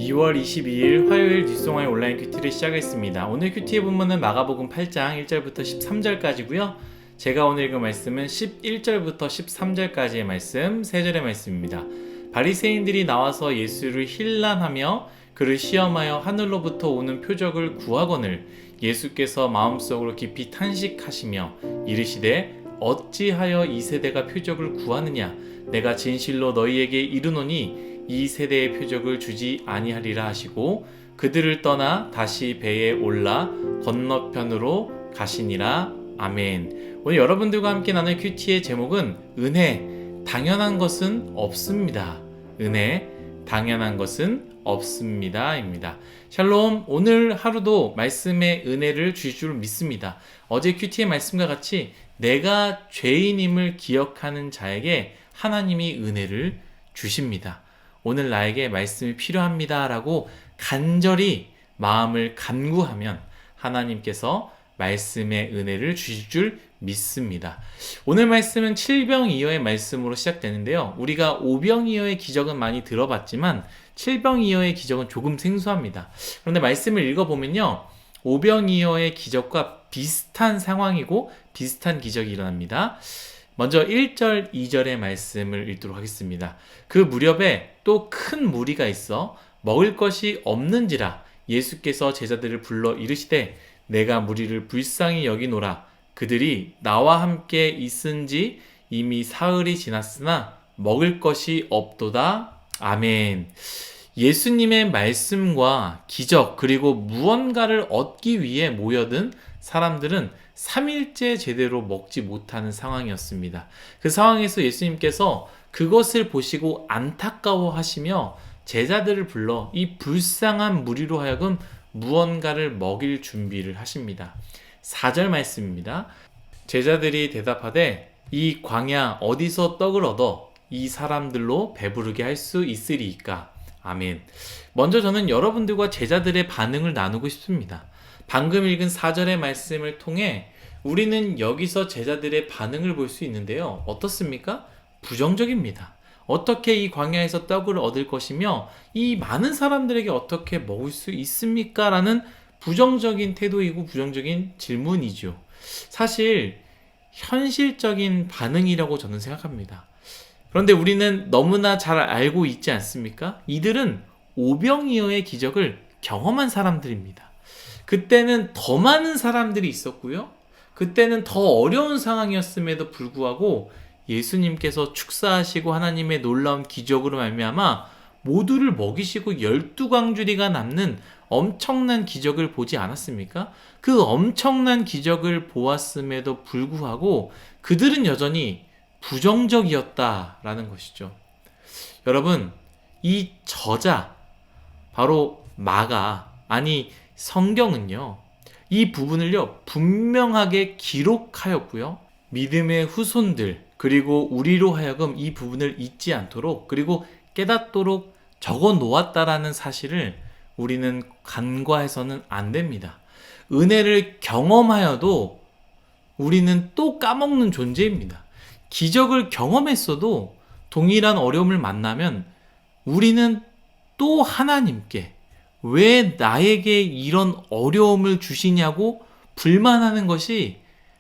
2월 22일 화요일 뉴스송화의 온라인 큐티를 시작했습니다. 오늘 큐티의 본문은 마가복음 8장 1절부터 13절까지고요. 제가 오늘 읽은 말씀은 11절부터 13절까지의 말씀, 3절의 말씀입니다. 바리새인들이 나와서 예수를 힐난하며 그를 시험하여 하늘로부터 오는 표적을 구하거늘 예수께서 마음속으로 깊이 탄식하시며 이르시되 어찌하여 이 세대가 표적을 구하느냐 내가 진실로 너희에게 이르노니 이 세대의 표적을 주지 아니하리라 하시고 그들을 떠나 다시 배에 올라 건너편으로 가시니라. 아멘. 오늘 여러분들과 함께 나눌 큐티의 제목은 은혜, 당연한 것은 없습니다. 은혜, 당연한 것은 없습니다 입니다. 샬롬. 오늘 하루도 말씀의 은혜를 주실 줄 믿습니다. 어제 큐티의 말씀과 같이 내가 죄인임을 기억하는 자에게 하나님이 은혜를 주십니다. 오늘 나에게 말씀이 필요합니다 라고 간절히 마음을 간구하면 하나님께서 말씀의 은혜를 주실 줄 믿습니다. 오늘 말씀은 7병2여의 말씀으로 시작되는데요. 우리가 5병2여의 기적은 많이 들어봤지만 7병2여의 기적은 조금 생소합니다. 그런데 말씀을 읽어보면요. 5병2여의 기적과 비슷한 상황이고 비슷한 기적이 일어납니다. 먼저 1절, 2절의 말씀을 읽도록 하겠습니다. 그 무렵에 또 큰 무리가 있어 먹을 것이 없는지라 예수께서 제자들을 불러 이르시되 내가 무리를 불쌍히 여기노라. 그들이 나와 함께 있은지 이미 사흘이 지났으나 먹을 것이 없도다. 아멘. 예수님의 말씀과 기적 그리고 무언가를 얻기 위해 모여든 사람들은 3일째 제대로 먹지 못하는 상황이었습니다. 그 상황에서 예수님께서 그것을 보시고 안타까워하시며 제자들을 불러 이 불쌍한 무리로 하여금 무언가를 먹일 준비를 하십니다. 4절 말씀입니다. 제자들이 대답하되 이 광야 어디서 떡을 얻어 이 사람들로 배부르게 할 수 있으리이까? 아멘. 먼저 저는 여러분들과 제자들의 반응을 나누고 싶습니다. 방금 읽은 4절의 말씀을 통해 우리는 여기서 제자들의 반응을 볼 수 있는데요. 어떻습니까? 부정적입니다. 어떻게 이 광야에서 떡을 얻을 것이며 이 많은 사람들에게 어떻게 먹을 수 있습니까? 라는 부정적인 태도이고 부정적인 질문이죠. 사실 현실적인 반응이라고 저는 생각합니다. 그런데 우리는 너무나 잘 알고 있지 않습니까? 이들은 오병이어의 기적을 경험한 사람들입니다. 그때는 더 많은 사람들이 있었고요. 그때는 더 어려운 상황이었음에도 불구하고 예수님께서 축사하시고 하나님의 놀라운 기적으로 말미암아 모두를 먹이시고 12광주리가 남는 엄청난 기적을 보지 않았습니까? 그 엄청난 기적을 보았음에도 불구하고 그들은 여전히 부정적이었다라는 것이죠. 여러분, 이 저자 바로 성경은요. 이 부분을요. 분명하게 기록하였고요. 믿음의 후손들 그리고 우리로 하여금 이 부분을 잊지 않도록 그리고 깨닫도록 적어 놓았다라는 사실을 우리는 간과해서는 안 됩니다. 은혜를 경험하여도 우리는 또 까먹는 존재입니다. 기적을 경험했어도 동일한 어려움을 만나면 우리는 또 하나님께 왜 나에게 이런 어려움을 주시냐고 불만하는 것이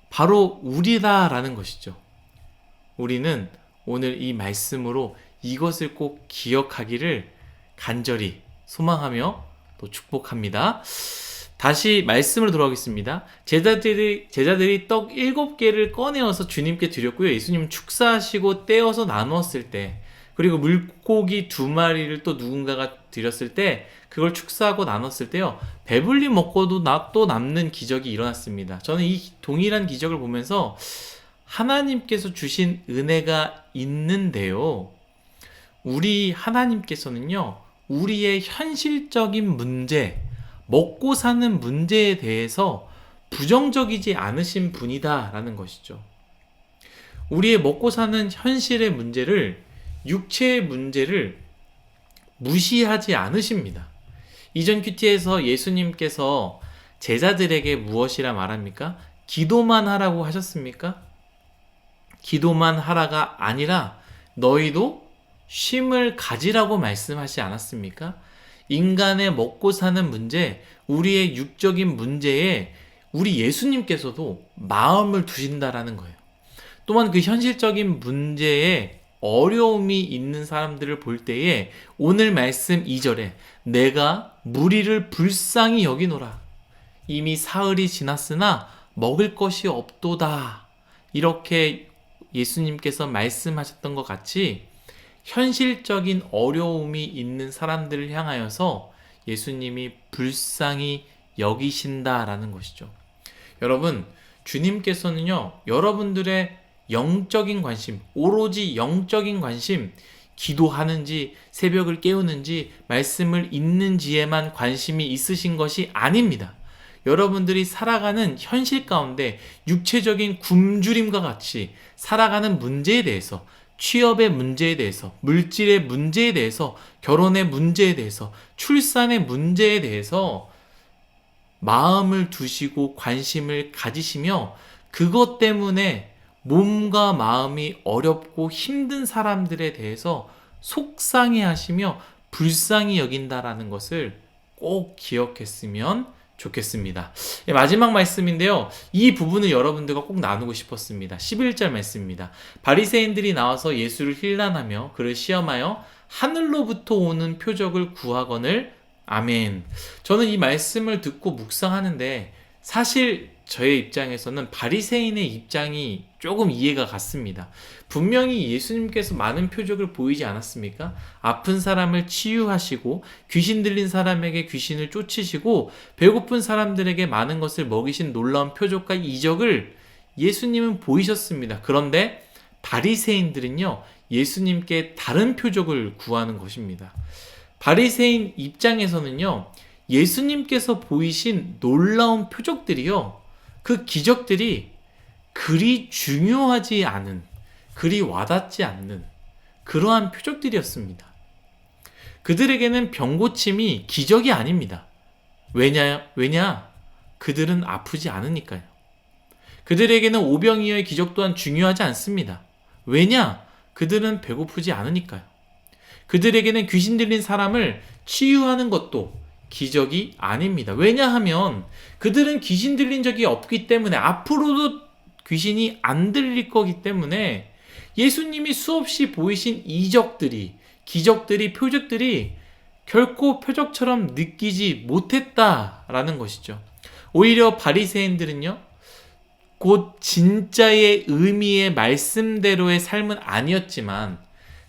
바로 우리다라는 것이죠. 우리는 오늘 이 말씀으로 이것을 꼭 기억하기를 간절히 소망하며 또 축복합니다. 다시 말씀으로 돌아오겠습니다. 제자들이 떡 7개를 꺼내어서 주님께 드렸고요. 예수님 축사하시고 떼어서 나누었을 때 그리고 물고기 2마리를 또 누군가가 드렸을 때 그걸 축사하고 나눴을 때요. 배불리 먹고도 또 남는 기적이 일어났습니다. 저는 이 동일한 기적을 보면서 하나님께서 주신 은혜가 있는데요. 우리 하나님께서는요. 우리의 현실적인 문제, 먹고 사는 문제에 대해서 부정적이지 않으신 분이다라는 것이죠. 우리의 먹고 사는 현실의 문제를, 육체의 문제를 무시하지 않으십니다. 이전 큐티에서 예수님께서 제자들에게 무엇이라 말합니까? 기도만 하라고 하셨습니까? 기도만 하라가 아니라 너희도 쉼을 가지라고 말씀하지 않았습니까? 인간의 먹고 사는 문제, 우리의 육적인 문제에 우리 예수님께서도 마음을 두신다라는 거예요. 또한 그 현실적인 문제에 어려움이 있는 사람들을 볼 때에 오늘 말씀 2절에 내가 무리를 불쌍히 여기노라. 이미 사흘이 지났으나 먹을 것이 없도다. 이렇게 예수님께서 말씀하셨던 것 같이 현실적인 어려움이 있는 사람들을 향하여서 예수님이 불쌍히 여기신다라는 것이죠. 여러분, 주님께서는요, 여러분들의 영적인 관심, 오로지 영적인 관심, 기도하는지, 새벽을 깨우는지, 말씀을 읽는지에만 관심이 있으신 것이 아닙니다. 여러분들이 살아가는 현실 가운데 육체적인 굶주림과 같이 살아가는 문제에 대해서, 취업의 문제에 대해서, 물질의 문제에 대해서, 결혼의 문제에 대해서, 출산의 문제에 대해서 마음을 두시고 관심을 가지시며 그것 때문에 몸과 마음이 어렵고 힘든 사람들에 대해서 속상해 하시며 불쌍히 여긴다라는 것을 꼭 기억했으면 좋겠습니다. 마지막 말씀인데요. 이 부분을 여러분들과 꼭 나누고 싶었습니다. 11절 말씀입니다. 바리새인들이 나와서 예수를 힐난하며 그를 시험하여 하늘로부터 오는 표적을 구하거늘 아멘. 저는 이 말씀을 듣고 묵상하는데 사실 저의 입장에서는 바리새인의 입장이 조금 이해가 갔습니다. 분명히 예수님께서 많은 표적을 보이지 않았습니까? 아픈 사람을 치유하시고 귀신 들린 사람에게 귀신을 쫓으시고 배고픈 사람들에게 많은 것을 먹이신 놀라운 표적과 이적을 예수님은 보이셨습니다. 그런데 바리새인들은요, 예수님께 다른 표적을 구하는 것입니다. 바리새인 입장에서는요, 예수님께서 보이신 놀라운 표적들이요, 그 기적들이 그리 중요하지 않은, 그리 와닿지 않는 그러한 표적들이었습니다. 그들에게는 병고침이 기적이 아닙니다. 왜냐? 그들은 아프지 않으니까요. 그들에게는 오병이어의 기적 또한 중요하지 않습니다. 왜냐? 그들은 배고프지 않으니까요. 그들에게는 귀신 들린 사람을 치유하는 것도 기적이 아닙니다. 왜냐하면 그들은 귀신 들린 적이 없기 때문에 앞으로도 귀신이 안 들릴 거기 때문에 예수님이 수없이 보이신 이적들이, 기적들이, 표적들이 결코 표적처럼 느끼지 못했다라는 것이죠. 오히려 바리새인들은요, 곧 진짜의 의미의 말씀대로의 삶은 아니었지만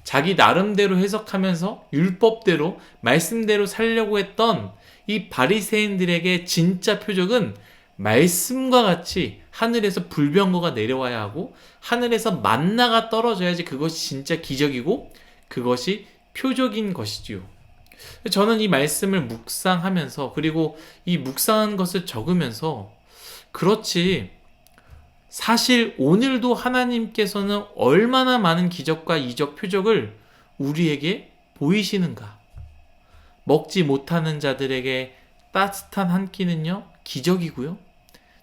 자기 나름대로 해석하면서 율법대로 말씀대로 살려고 했던 이 바리새인들에게 진짜 표적은 말씀과 같이 하늘에서 불병거가 내려와야 하고 하늘에서 만나가 떨어져야지 그것이 진짜 기적이고 그것이 표적인 것이지요. 저는 이 말씀을 묵상하면서 그리고 이 묵상한 것을 적으면서 그렇지, 사실 오늘도 하나님께서는 얼마나 많은 기적과 이적, 표적을 우리에게 보이시는가. 먹지 못하는 자들에게 따뜻한 한 끼는요, 기적이고요.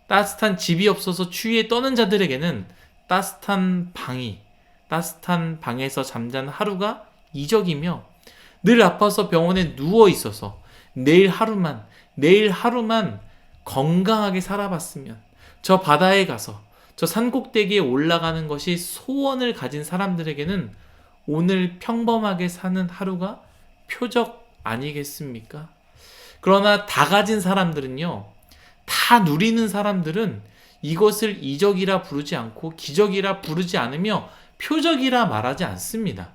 따뜻한 집이 없어서 추위에 떠는 자들에게는 따뜻한 방에서 잠자는 하루가 이적이며, 늘 아파서 병원에 누워 있어서 내일 하루만 건강하게 살아봤으면, 저 바다에 가서 저 산꼭대기에 올라가는 것이 소원을 가진 사람들에게는 오늘 평범하게 사는 하루가 표적 아니겠습니까? 그러나 다 가진 사람들은요, 다 누리는 사람들은 이것을 이적이라 부르지 않고 기적이라 부르지 않으며 표적이라 말하지 않습니다.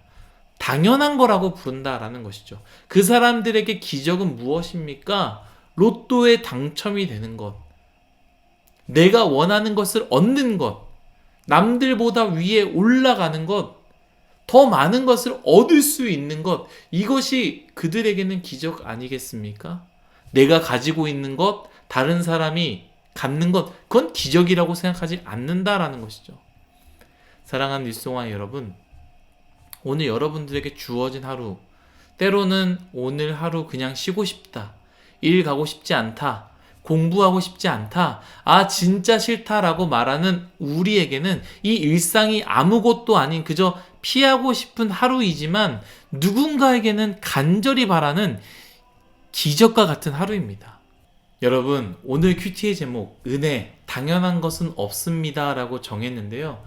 당연한 거라고 부른다라는 것이죠. 그 사람들에게 기적은 무엇입니까? 로또에 당첨이 되는 것, 내가 원하는 것을 얻는 것, 남들보다 위에 올라가는 것, 더 많은 것을 얻을 수 있는 것, 이것이 그들에게는 기적 아니겠습니까? 내가 가지고 있는 것, 다른 사람이 갖는 것, 그건 기적이라고 생각하지 않는다라는 것이죠. 사랑하는 일송아 여러분, 오늘 여러분들에게 주어진 하루, 때로는 오늘 하루 그냥 쉬고 싶다, 일 가고 싶지 않다, 공부하고 싶지 않다, 진짜 싫다라고 말하는 우리에게는 이 일상이 아무것도 아닌 그저 피하고 싶은 하루이지만 누군가에게는 간절히 바라는 기적과 같은 하루입니다. 여러분, 오늘 큐티의 제목 은혜, 당연한 것은 없습니다 라고 정했는데요.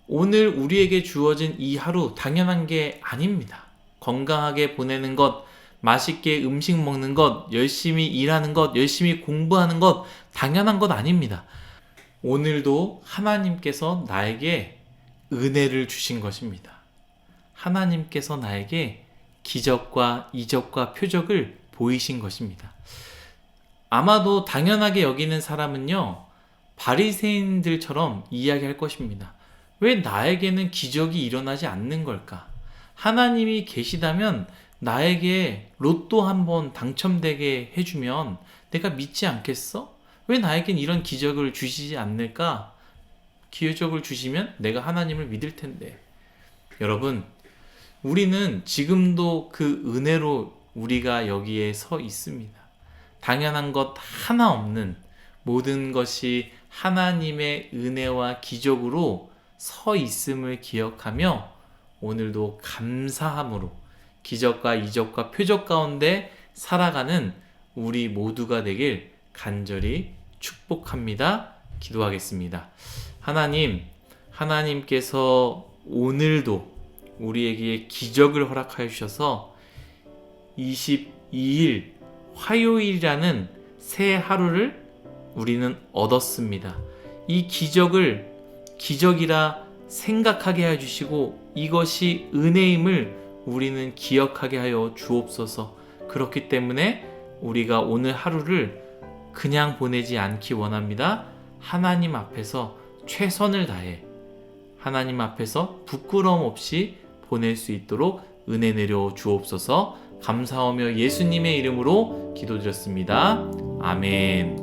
오늘 우리에게 주어진 이 하루 당연한 게 아닙니다. 건강하게 보내는 것, 맛있게 음식 먹는 것, 열심히 일하는 것, 열심히 공부하는 것 당연한 것 아닙니다. 오늘도 하나님께서 나에게 은혜를 주신 것입니다. 하나님께서 나에게 기적과 이적과 표적을 보이신 것입니다. 아마도 당연하게 여기는 사람은요, 바리새인들처럼 이야기할 것입니다. 왜 나에게는 기적이 일어나지 않는 걸까? 하나님이 계시다면 나에게 로또 한번 당첨되게 해주면 내가 믿지 않겠어? 왜 나에겐 이런 기적을 주시지 않을까? 기적을 주시면 내가 하나님을 믿을 텐데. 여러분, 우리는 지금도 그 은혜로 우리가 여기에 서 있습니다. 당연한 것 하나 없는 모든 것이 하나님의 은혜와 기적으로 서 있음을 기억하며 오늘도 감사함으로 기적과 이적과 표적 가운데 살아가는 우리 모두가 되길 간절히 축복합니다. 기도하겠습니다. 하나님께서 오늘도 우리에게 기적을 허락하여 주셔서 22일 화요일이라는 새 하루를 우리는 얻었습니다. 이 기적을 기적이라 생각하게 해주시고 이것이 은혜임을 우리는 기억하게 하여 주옵소서. 그렇기 때문에 우리가 오늘 하루를 그냥 보내지 않기 원합니다. 하나님 앞에서 최선을 다해 하나님 앞에서 부끄러움 없이 보낼 수 있도록 은혜 내려 주옵소서. 감사하며 예수님의 이름으로 기도드렸습니다. 아멘.